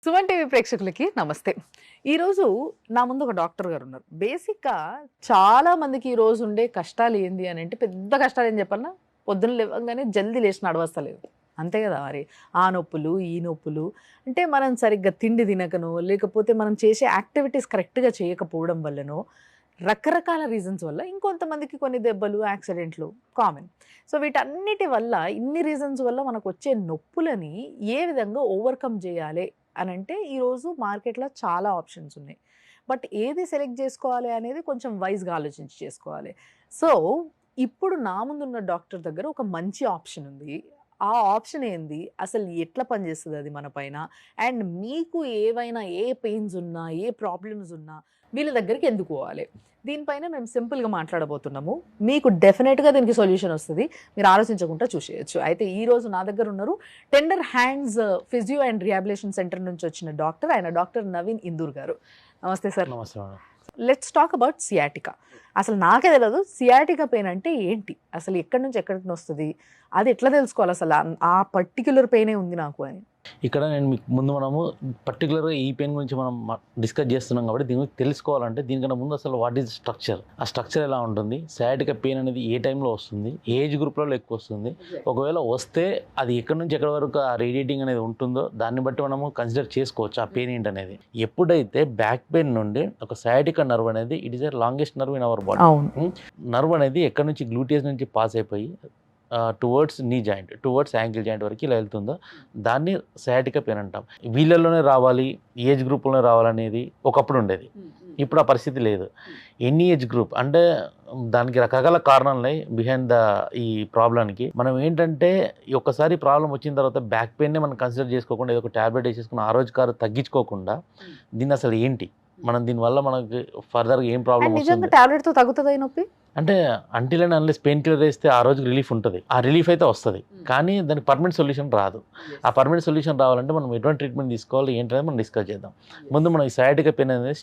Suman TV ప్రేక్షకులకి నమస్తే. ఈరోజు నా ముందు ఒక డాక్టర్ గారు ఉన్నారు. బేసిక్‌గా చాలా మందికి ఈ రోజు ఉండే కష్టాలు ఏంది అని అంటే పెద్ద కష్టాలు ఏం చెప్పన్నా పొద్దున లేవంగానే జల్దీ లేచి నడవస్తలేదు. అంతే కదా మరి. ఆ నొప్పులు, ఈ నొప్పులు అంటే మనం సరిగ్గా తిండి తినకనో, లేకపోతే మనం చేసే యాక్టివిటీస్ కరెక్ట్‌గా చేయకపోవడం వల్లనో, రకరకాల రీజన్స్ వల్ల ఇంకొంతమందికి కొన్ని దెబ్బలు, యాక్సిడెంట్లు కామన్. సో వీటన్నిటి వల్ల ఇన్ని రీజన్స్ వల్ల మనకొచ్చే నొప్పులని ఏ విధంగా ఓవర్‌కమ్ చేయాలి అనంటే ఈరోజు మార్కెట్‌లో చాలా ఆప్షన్స్ ఉన్నాయి. బట్ ఏది సెలెక్ట్ జేసుకోవాలి అనేది కొంచెం వైస్‌గా ఆలోచించి చేసుకోవాలి. సో, ఇప్పుడు నా ముందున్న డాక్టర్ దగ్గర ఒక మంచి ఆప్షన్ ఉంది. ఆ ఆప్షన్ ఏంది? అసలు ఎట్లా పనిచేస్తది అది మన పైన? అండ్ మీకు ఏవైనా ఏ పెయిన్స్ ఉన్నా, ఏ ప్రాబ్లమ్స్ ఉన్నా వీళ్ళ దగ్గరికి ఎందుకు పోవాలి? దీనిపైన మేము సింపుల్‌గా మాట్లాడబోతున్నాము. మీకు డెఫినిట్‌గా దీనికి సొల్యూషన్ వస్తది. మీరు ఆలోచించకుండా చూసేయొచ్చు. అయితే ఈరోజు నా దగ్గర ఉన్నారు tender hands physio and rehabilitation centre నుంచి వచ్చిన డాక్టర్. ఆయన డాక్టర్ నవీన్ ఇందూర్ గారు. నమస్తే సార్. నమస్తే madam. Let's talk about sciatica. అసలు నాకే తెలదు సియాటికా పెయిన్ అంటే ఏంటి? అసలు ఎక్కడి నుంచి ఎక్కడికి నొస్తది? అది ఎట్లా తెలుసుకోవాలి అసలు? ఆ పర్టిక్యులర్ పెయినే ఉంది నాకు అని. ఇక్కడ నేను మీకు ముందు మనము పర్టికులర్గా ఈ పెయిన్ గురించి మనం డిస్కస్ చేస్తున్నాం కాబట్టి దీని గురించి తెలుసుకోవాలంటే దీనికన్నా ముందు అసలు వాట్ ఈజ్ స్ట్రక్చర్, ఆ స్ట్రక్చర్ ఎలా ఉంటుంది, సయాటికా పెయిన్ అనేది ఏ టైంలో వస్తుంది, ఏజ్ గ్రూప్లలో ఎక్కువ వస్తుంది, ఒకవేళ వస్తే అది ఎక్కడి నుంచి ఎక్కడి వరకు ఆ రేడియేటింగ్ అనేది ఉంటుందో దాన్ని బట్టి మనము కన్సిడర్ చేసుకోవచ్చు ఆ పెయిన్ ఏంటనేది. ఎప్పుడైతే బ్యాక్ పెయిన్ నుండి ఒక సయాటికా నర్వ్ అనేది it is the longest nerve in our body. Nerve అనేది ఎక్కడి నుంచి గ్లూటియస్ నుంచి పాస్ అయిపోయి towards knee joint, towards ankle joint వరకు ఇలా వెళ్తుందో దాన్ని సయాటికా పెయిన్ అంటాం. వీళ్ళలోనే రావాలి, ఏజ్ గ్రూప్లోనే రావాలనేది ఒకప్పుడు ఉండేది. ఇప్పుడు ఆ పరిస్థితి లేదు. ఎన్ని ఏజ్ గ్రూప్ అంటే దానికి రకరకాల కారణాలు ఉన్నాయి బిహైండ్ ద ఈ ప్రాబ్లంకి. మనం ఏంటంటే ఒక్కసారి ప్రాబ్లం వచ్చిన తర్వాత బ్యాక్ పెయిన్నే మనం కన్సిడర్ చేసుకోకుండా ఏదో ఒక ట్యాబ్లెట్ వేసేసుకుని ఆ రోజు కారు తగ్గించుకోకుండా దీన్ని అసలు ఏంటి, మనం దీనివల్ల మనకి ఫర్దర్గా ఏం ప్రాబ్లం నిజంగా వస్తుంది టాబ్లెట్‌తో తగ్గుతదా ఈ నొప్పి? అంటే until and unless pain killer వేస్తే ఆ రోజుకి రిలీఫ్ ఉంటుంది. ఆ రిలీఫ్ అయితే వస్తుంది, కానీ దానికి పర్మనెంట్ సొల్యూషన్ రాదు. ఆ పర్మనెంట్ సొల్యూషన్ రావాలంటే మనం ఎటువంటి ట్రీట్మెంట్ తీసుకోవాలి ఏంటనేది మనం డిస్కస్ చేద్దాం. ముందు మనం ఈ సయాటికా పెయిన్ అనేది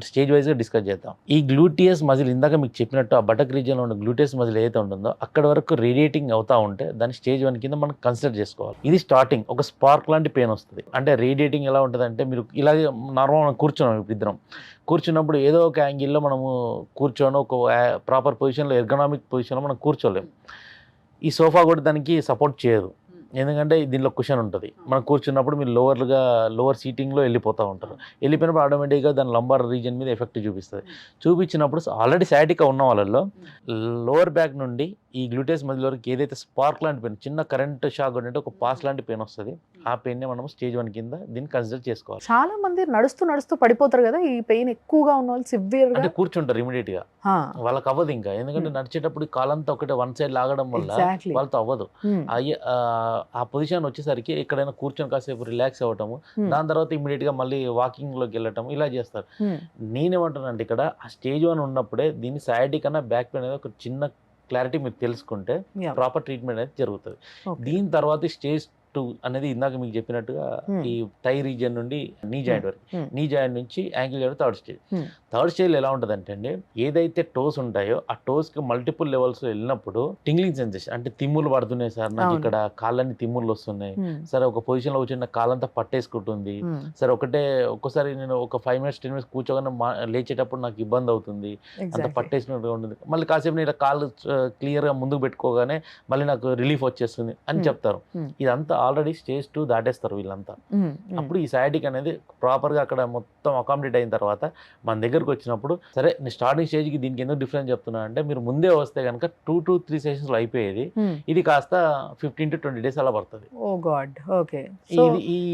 స్టేజ్ వైజ్గా డిస్కస్ చేద్దాం. ఈ గ్లూటియస్ మజిల్ ఇందాక మీకు చెప్పినట్టు ఆ బటక్ రీజియన్లో ఉన్న గ్లూటియస్ మజిల్ ఏదైతే ఉంటుందో అక్కడ వరకు రేడియేటింగ్ అవుతా ఉంటే దాన్ని స్టేజ్ 1 కింద మనం కన్సిడర్ చేసుకోవాలి. ఇది స్టార్టింగ్ ఒక స్పార్క్ లాంటి పెయిన్ వస్తుంది. అంటే రేడియేటింగ్ ఎలా ఉంటుంది అంటే మీరు ఇలాగే నార్మల్ మనం కూర్చున్నాం ఇప్పుడు ఇద్దరం కూర్చున్నప్పుడు ఏదో ఒక యాంగిల్లో మనము కూర్చొని ఒక ప్రాపర్ పొజిషన్లో ఎర్గనామిక్ పొజిషన్లో మనం కూర్చోలేము. ఈ సోఫా కూడా దానికి సపోర్ట్ చేయదు, ఎందుకంటే దీనిలో కుషన్ ఉంటుంది. మనం కూర్చున్నప్పుడు మీరు లోవర్ సీటింగ్లో వెళ్ళిపోతూ ఉంటారు. వెళ్ళిపోయినప్పుడు ఆటోమేటిక్గా దాని లంబార్ రీజియన్ మీద ఎఫెక్ట్ చూపిస్తుంది. చూపించినప్పుడు ఆల్రెడీ సయాటికా ఉన్న వాళ్ళల్లో లోవర్ బ్యాక్ నుండి ఈ గ్లూటేస్ మధ్య వరకు ఏదైతే స్పార్క్ లాంటి పెయిన్, చిన్న కరెంట్ షాక్ అంటే ఒక పాస్ లాంటి పెయిన్ వస్తుంది. ఆ పెయిన్ని మనం స్టేజ్ 1 కింద దీన్ని కన్సిడర్ చేసుకోవాలి. చాలా మంది నడుస్తూ పడిపోతారు కదా, ఈ పెయిన్ ఎక్కువగా ఉన్న వాళ్ళు సివియర్‌గా. అంటే కూర్చుంటారు ఇమీడియట్గా, వాళ్ళకి అవ్వదు ఇంకా, ఎందుకంటే నడిచేటప్పుడు కాలంతా ఒకటే వన్ సైడ్ లాగడం వల్ల వాళ్ళతో అవ్వదు. ఆ పొజిషన్ వచ్చేసరికి ఎక్కడైనా కూర్చొని కాసేపు రిలాక్స్ అవ్వటము, దాని తర్వాత ఇమీడియట్గా మళ్ళీ వాకింగ్లోకి వెళ్ళటం ఇలా చేస్తారు. నేనేమంటానంటే ఇక్కడ ఆ స్టేజ్ 1 ఉన్నప్పుడే దీన్ని సయాటికా కన్నా బ్యాక్ పెయిన్ అనేది ఒక చిన్న క్లారిటీ మీరు తెలుసుకుంటే ప్రాపర్ ట్రీట్మెంట్ అనేది జరుగుతుంది. దీని తర్వాత స్టేజ్ 2 అనేది ఇందాక మీకు చెప్పినట్టుగా ఈ థై రీజియన్ నుండి నీ జాయింట్ వరకు, నీ జాయింట్ నుంచి ankle joint third stage. Third stage ఎలా ఉంటుంది అంటే ఏదైతే టోస్ ఉంటాయో ఆ టోస్కి మల్టిపుల్ లెవెల్స్ వెళ్ళినప్పుడు టింగ్లింగ్ సెన్సేషన్, అంటే తిమ్ములు పడుతున్నాయి సార్ నాకు, ఇక్కడ కాళ్ళని తిమ్ములు వస్తున్నాయి, సరే ఒక పొజిషన్లో కూర్చున్న కాళ్ళంతా పట్టేసుకుంటుంది, సరే ఒక్కసారి నేను ఒక 5 minutes 10 minutes కూర్చోగానే లేచేటప్పుడు నాకు ఇబ్బంది అవుతుంది, అంత పట్టేసినట్టుగా ఉంటుంది, మళ్ళీ కాసేపు నేను కాళ్ళు క్లియర్గా ముందుకు పెట్టుకోగానే మళ్ళీ నాకు రిలీఫ్ వచ్చేస్తుంది అని చెప్తారు. ఇదంతా ఆల్రెడీ స్టేజ్ 2 దాటేస్తారు వీళ్ళంతా. అప్పుడు ఈ సయాటికా అనేది ప్రాపర్గా అక్కడ మొత్తం అకామిడేట్ అయిన తర్వాత మన దగ్గరకు వచ్చినప్పుడు, సరే నేను స్టార్టింగ్ స్టేజ్కి దీనికి ఎందుకు డిఫరెన్స్ చెప్తున్నా అంటే మీరు ముందే వస్తే కనుక 2 to 3 సెషన్స్లో అయిపోయేది, ఇది కాస్త 15 to 20 days అలా పడుతుంది. Oh God. Okay. So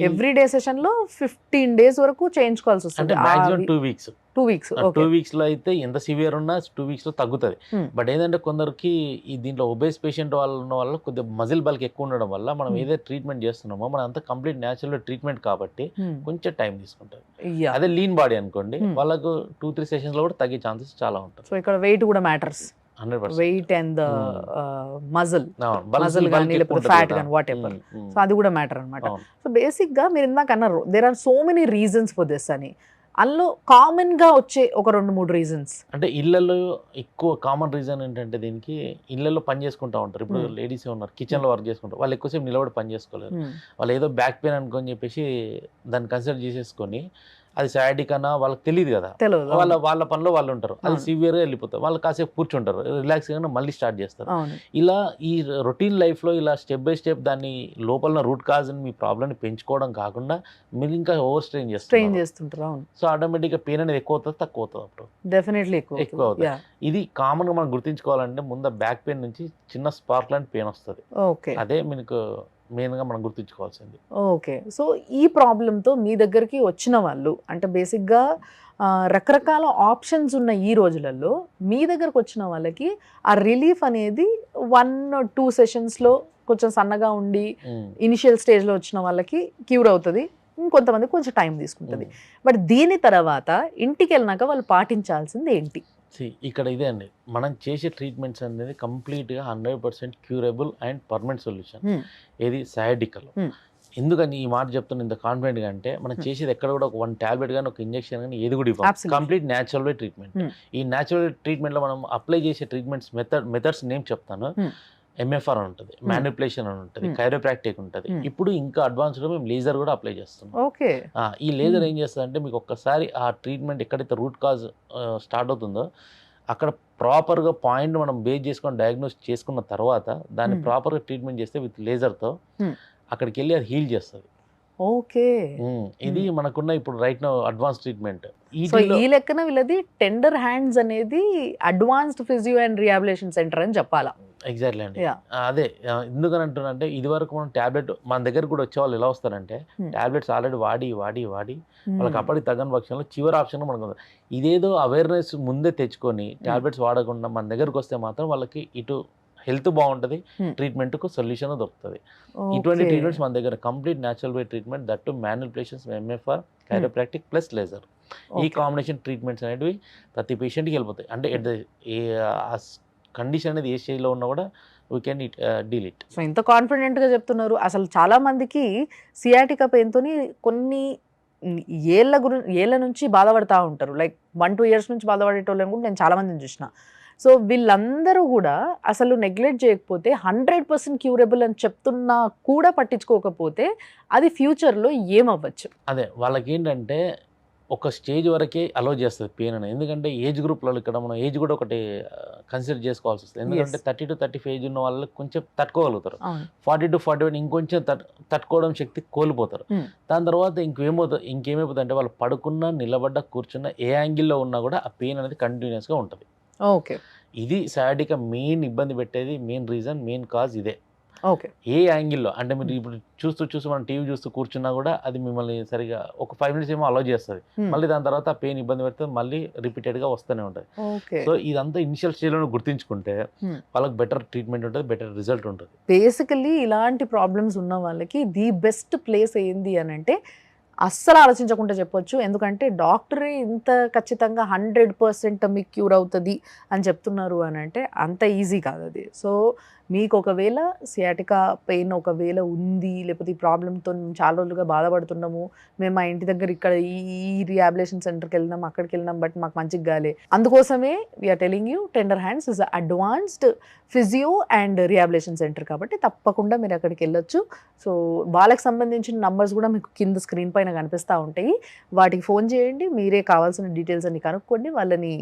every day session లో 15 days వరకు చేయించుకోవాల్సి వస్తుంది. అంటే మాక్సిమం 2 weeks. 2 weeks. 2 weeks లో అయితే ఎంత సివియర్ ఉన్నా 2 weeks లో తగ్గుతుంది. బట్ ఏంటంటే కొందరికి ఈ దీంట్లో ఒబేస్ పేషెంట్ వాళ్ళు ఉన్న వాళ్ళు కొద్దిగా మజిల్ బల్క్ ఎక్కువ ఉండడం వల్ల మనం ఏదైతే ట్రీట్మెంట్ చేస్తున్నామో మన అంతా కంప్లీట్ న్యాచురల్ ట్రీట్మెంట్ కాబట్టి కొంచెం టైం తీసుకుంటుంది. అదే లీన్ బాడీ అనుకోండి వాళ్ళకు 2-3 సెషన్స్ లో కూడా తగ్గే ఛాన్సెస్ చాలా ఉంటుంది. సో ఇక్కడ వెయిట్ కూడా matters. 100%. Weight and the muscle కానీ లేకపోతే ఫ్యాట్ కానీ వాట్ ఎవర్, సో అది కూడా మ్యాటర్ అనమాట. సో బేసిక్ గా మీరు ఇందాక అన్నారు there are so many reasons for this అని. అందులో కామన్ గా వచ్చే ఒక 2-3 రీజన్స్. అంటే ఇళ్లలో ఎక్కువ కామన్ రీజన్ ఏంటంటే దీనికి ఇళ్లలో పని చేసుకుంటా ఉంటారు. ఇప్పుడు లేడీస్ ఉన్నారు కిచెన్ లో వర్క్ చేసుకుంటారు, వాళ్ళు ఎక్కువసేపు నిలబడి పని చేసుకోలేరు. వాళ్ళు ఏదో బ్యాక్ పెయిన్ అనుకొని చెప్పేసి దాన్ని కన్సిడర్ చేసేసుకొని అది సయాటిక్ అన్నా వాళ్ళకి తెలియదు కదా, వాళ్ళ పనిలో వాళ్ళు ఉంటారు, అది సివియర్ గా వెళ్ళిపోతారు. వాళ్ళు కాసేపు కూర్చుంటారు, రిలాక్స్ గా మళ్ళీ స్టార్ట్ చేస్తారు. ఇలా ఈ రొటీన్ లైఫ్ లో ఇలా స్టెప్ బై స్టెప్ దాన్ని లోపల రూట్ కాజ్ మీ ప్రాబ్లమ్ ని పెంచుకోవడం కాకుండా మీరు ఇంకా ఓవర్ స్ట్రెయిన్ చేస్తుంటారు. సో ఆటోమేటిక్ గా పెయిన్ అనేది ఎక్కువ అవుతుంది, తక్కువ అవుతుంది, అప్పుడు డెఫినెట్లీ ఎక్కువ అవుతుంది. ఇది కామన్ గా మనం గుర్తుంచుకోవాలంటే ముందు బ్యాక్ పెయిన్ నుంచి చిన్న స్పార్క్ లాంటి పెయిన్ వస్తుంది. అదే మీకు మెయిన్గా మనం గుర్తుంచుకోవాల్సింది. ఓకే, సో ఈ ప్రాబ్లంతో మీ దగ్గరికి వచ్చిన వాళ్ళు అంటే బేసిక్గా రకరకాల ఆప్షన్స్ ఉన్న ఈ రోజులలో మీ దగ్గరకు వచ్చిన వాళ్ళకి ఆ రిలీఫ్ అనేది 1-2 సెషన్స్లో కొంచెం సన్నగా ఉండి ఇనిషియల్ స్టేజ్లో వచ్చిన వాళ్ళకి క్యూర్ అవుతుంది, ఇంకొంతమంది కొంచెం టైం తీసుకుంటుంది. బట్ దీని తర్వాత ఇంటికి వెళ్ళినాక వాళ్ళు పాటించాల్సింది ఏంటి? ఇక్కడ ఇదే అండి, మనం చేసే ట్రీట్మెంట్స్ అనేది కంప్లీట్గా 100% క్యూరబుల్ అండ్ పర్మనెంట్ సొల్యూషన్. ఏది సయాటికల్. ఎందుకని ఈ మాట చెప్తున్నా ఇంత కాన్ఫిడెంట్గా అంటే మనం చేసేది ఎక్కడ కూడా ఒక 1 టాబ్లెట్ కానీ ఒక ఇంజెక్షన్ కానీ ఏది కూడా ఇవ్వాలి, కంప్లీట్ న్యాచురల్ వే ట్రీట్మెంట్. ఈ న్యాచురల్ ట్రీట్మెంట్లో మనం అప్లై చేసే ట్రీట్మెంట్స్ మెథడ్స్ నేమ్ చెప్తాను. MFR అని ఉంటుంది, మ్యానిపులేషన్ అని ఉంటుంది, కైరోప్రాక్టిక్ ఉంటుంది. ఇప్పుడు ఇంకా అడ్వాన్స్డ్ మేము లేజర్ కూడా అప్లై చేస్తున్నాం. ఈ లేజర్ ఏం చేస్తుంది అంటే మీకు ఒక్కసారి ఆ ట్రీట్మెంట్ ఎక్కడైతే రూట్ కాజ్ స్టార్ట్ అవుతుందో అక్కడ ప్రాపర్గా పాయింట్ మనం బేస్ చేసుకొని డయాగ్నోస్ చేసుకున్న తర్వాత దాన్ని ప్రాపర్గా ట్రీట్మెంట్ చేస్తే విత్ లేజర్తో అక్కడికి వెళ్ళి అది హీల్ చేస్తుంది. ఓకే, ఇది మనకున్న ఇప్పుడు రైట్ నౌ అడ్వాన్స్ ట్రీట్మెంట్. ఈ లెక్కన వీళ్ళది టెండర్ హ్యాండ్స్ అనేది advanced physio and rehabilitation centre అని చెప్పాలా? ఎగ్జాక్ట్లీ అండి. అదే ఎందుకని అంటున్నానంటే ఇది వరకు మనం టాబ్లెట్ మన దగ్గర కూడా వచ్చే వాళ్ళు ఎలా వస్తారంటే టాబ్లెట్స్ ఆల్రెడీ వాడి వాళ్ళకి అప్పటికి తగ్గని పక్షంలో చివరి ఆప్షన్ మనకు ఇదేదో అవేర్నెస్ ముందే తెచ్చుకొని టాబ్లెట్స్ వాడకుండా మన దగ్గరకు వస్తే మాత్రం వాళ్ళకి ఇటు హెల్త్ బాగుంటుంది, ట్రీట్మెంట్కు సొల్యూషన్ దొరుకుతుంది. ఇటువంటి ట్రీట్మెంట్స్ మన దగ్గర complete natural way treatment, that manipulations, MFR, chiropractic plus laser. ఈ కాంబినేషన్ ట్రీట్మెంట్స్ అనేవి ప్రతి పేషెంట్కి వెళ్ళిపోతాయి. అంటే ఎట్ ద కండిషన్ అనేది ఏ స్టేజ్లో ఉన్నా కూడా we can deal it. So ఇంత కాన్ఫిడెంట్గా చెప్తున్నారు. అసలు చాలా మందికి సియాటికా పెయిన్తో కొన్ని ఏళ్ళ నుంచి బాధపడతా ఉంటారు. లైక్ 1-2 years నుంచి బాధపడేటోళ్ళని కూడా నేను చాలా మందిని చూసిన. సో వీళ్ళందరూ కూడా అసలు నెగ్లెక్ట్ చేయకపోతే 100% క్యూరబుల్ అని చెప్తున్నా కూడా పట్టించుకోకపోతే అది ఫ్యూచర్లో ఏమవ్వచ్చు? అదే వాళ్ళకి ఏంటంటే ఒక స్టేజ్ వరకే అలో చేస్తుంది పెయిన్ అని. ఎందుకంటే ఏజ్ గ్రూప్లో ఇక్కడ మనం ఏజ్ కూడా ఒకటి కన్సిడర్ చేసుకోవాల్సి వస్తుంది. ఎందుకంటే 30 to 35 ఏజ్ ఉన్న వాళ్ళకి కొంచెం తట్టుకోగలుగుతారు, 40 to 41 ఇంకొంచెం తట్టుకోవడం శక్తి కోల్పోతారు. దాని తర్వాత ఇంకేమైపోతుంది అంటే వాళ్ళు పడుకున్నా, నిలబడ్డా, కూర్చున్నా, ఏ యాంగిల్లో ఉన్నా కూడా ఆ పెయిన్ అనేది కంటిన్యూస్గా ఉంటుంది. ఓకే, ఇది సయాటికా మెయిన్ ఇబ్బంది పెట్టేది, మెయిన్ రీజన్, మెయిన్ కాజ్ ఇదే. ఓకే, ఏ యాంగిల్లో అంటే మీరు ఇప్పుడు చూస్తూ మనం టీవీ చూస్తూ కూర్చున్నా కూడా అది మిమ్మల్ని సరిగా ఒక 5 minutes ఏమో అలౌ చేస్తుంది, మళ్ళీ దాని తర్వాత ఆ పెయిన్ ఇబ్బంది పెడుతుంది, మళ్ళీ రిపీటెడ్గా వస్తూనే ఉంటుంది. సో ఇదంతా ఇనిషియల్ స్టేజ్లో గుర్తించుకుంటే వాళ్ళకి బెటర్ ట్రీట్మెంట్ ఉంటుంది, బెటర్ రిజల్ట్ ఉంటుంది. బేసికల్లీ ఇలాంటి ప్రాబ్లమ్స్ ఉన్న వాళ్ళకి ది బెస్ట్ ప్లేస్ ఏంది అని అంటే అస్సలు ఆలోచించకుండా చెప్పొచ్చు. ఎందుకంటే డాక్టరే ఇంత ఖచ్చితంగా 100% మీకు క్యూర్ అవుతుంది అని చెప్తున్నారు అని అంటే అంత ఈజీ కాదు అది. సో మీకు ఒకవేళ సియాటికా పెయిన్ ఒకవేళ ఉంది, లేకపోతే ఈ ప్రాబ్లంతో చాలా రోజులుగా బాధపడుతున్నాము, మేము మా ఇంటి దగ్గర ఇక్కడ ఈ రిహాబిలిటేషన్ సెంటర్కి వెళ్ళినాం, అక్కడికి వెళ్ళినాం, బట్ మాకు మంచిగా కాలే, అందుకోసమే we are telling you Tender Hands is advanced physio and rehabilitation centre. కాబట్టి తప్పకుండా మీరు అక్కడికి వెళ్ళొచ్చు. సో వాళ్ళకి సంబంధించిన నంబర్స్ కూడా మీకు కింద స్క్రీన్ పైన కనిపిస్తూ ఉంటాయి, వాటికి ఫోన్ చేయండి, మీరే కావాల్సిన డీటెయిల్స్ అన్ని కనుక్కోండి, వాళ్ళని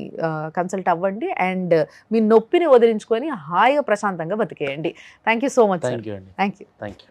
కన్సల్ట్ అవ్వండి, అండ్ మీ నొప్పిని వదిలించుకొని హాయిగా ప్రశాంతంగా బతికేయండి. Thank you so much. Thank you అండి. Thank you. Thank you.